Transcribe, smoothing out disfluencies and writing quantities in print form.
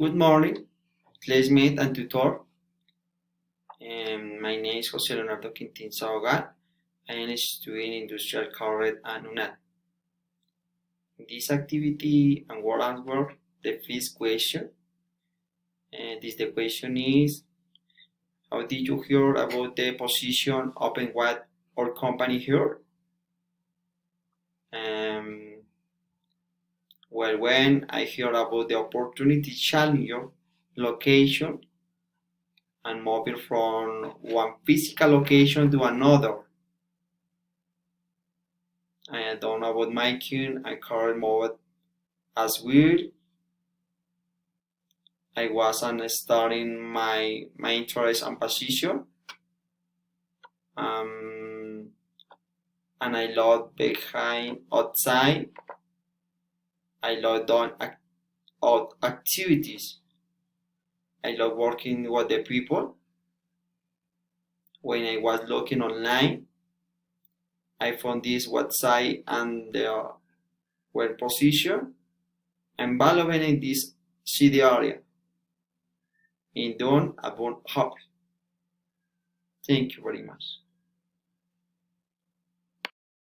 Good morning, classmate and tutor. My name is Jose Leonardo Quintin Saogal. I am studying Industrial Career at UNAD. In this activity and word answer, the first question. The question is, how did you hear about the position open what our company here? Well, when I heard about the opportunity challenger location and moving from one physical location to another. I don't know about making a career mode as well. I wasn't starting my interest and position. And I love behind outside. I love doing activities. I love working with the people. When I was looking online, I found this website and the web position and valuing in this city area. In Don Abon Hub. Thank you very much.